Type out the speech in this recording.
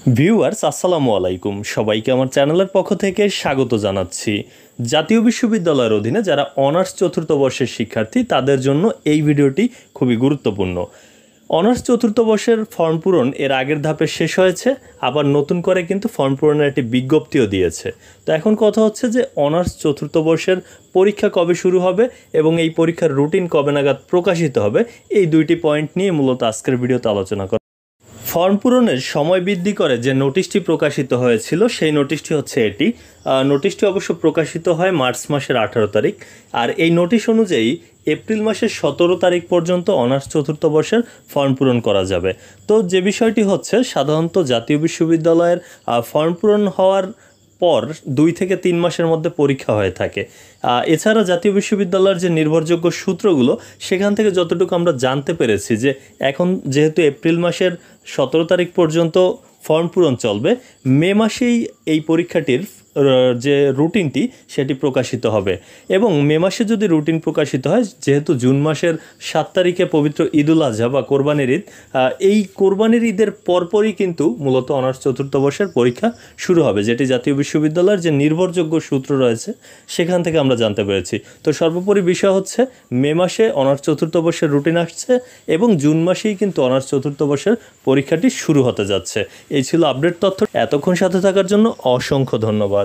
Viewers আসসালামু আলাইকুম, সবাইকে আমার চ্যানেলের পক্ষ থেকে স্বাগত জানাচ্ছি। জাতীয় বিশ্ববিদ্যালয়ের অধীনে যারা অনার্স চতুর্থ বর্ষের শিক্ষার্থী তাদের জন্য এই ভিডিওটি খুবই গুরুত্বপূর্ণ। অনার্স চতুর্থ বর্ষের ফর্ম পূরণ এর আগের ধাপে শেষ হয়েছে, আবার নতুন করে কিন্তু ফর্ম পূরণের একটি বিজ্ঞপ্তিও দিয়েছে। তো এখন কথা হচ্ছে যে অনার্স চতুর্থ বর্ষের পরীক্ষা কবে শুরু হবে এবং এই পরীক্ষার রুটিন কবে নাগাদ প্রকাশিত হবে, এই দুইটি পয়েন্ট নিয়ে মূলত আজকের ভিডিওতে আলোচনা করা। ফর্ম পূরণের সময় বৃদ্ধি করে যে নোটিশটি প্রকাশিত হয়েছিল সেই নোটিশটি হচ্ছে এটি। নোটিশটি অবশ্য প্রকাশিত হয় মার্চ মাসের 18 তারিখ, আর এই নোটিশ অনুযায়ী এপ্রিল মাসের 17 তারিখ পর্যন্ত অনার্স চতুর্থ বর্ষের ফর্ম পূরণ করা যাবে। তো যে বিষয়টি হচ্ছে, সাধারণত জাতীয় বিশ্ববিদ্যালয়ের ফর্ম পূরণ হওয়ার পর 2 থেকে 3 মাসের মধ্যে পরীক্ষা হয়ে থাকে। এছাড়া জাতীয় বিশ্ববিদ্যালয়ের যে নির্ভরযোগ্য সূত্রগুলো, সেখান থেকে যতটুকু আমরা জানতে পেরেছি যে এখন যেহেতু এপ্রিল মাসের 17 তারিখ পর্যন্ত ফর্ম পূরণ চলবে, মে মাসেই এই পরীক্ষাটির যে রুটিনটি সেটি প্রকাশিত হবে। এবং মে মাসে যদি রুটিন প্রকাশিত হয়, যেহেতু জুন মাসের 7 তারিখে পবিত্র ঈদুল আজহা বা কোরবানির ঈদ, এই কোরবানির ঈদের পরপরই কিন্তু মূলত অনার্স চতুর্থ বর্ষের পরীক্ষা শুরু হবে, যেটি জাতীয় বিশ্ববিদ্যালয়ের যে নির্ভরযোগ্য সূত্র রয়েছে সেখান থেকে আমরা জানতে পেরেছি। তো সর্বোপরি বিষয় হচ্ছে মে মাসে অনার্স চতুর্থ বর্ষের রুটিন আসছে এবং জুন মাসেই কিন্তু অনার্স চতুর্থ বর্ষের পরীক্ষাটি শুরু হতে যাচ্ছে। এই ছিল আপডেট তথ্য। এতক্ষণ সাথে থাকার জন্য অসংখ্য ধন্যবাদ।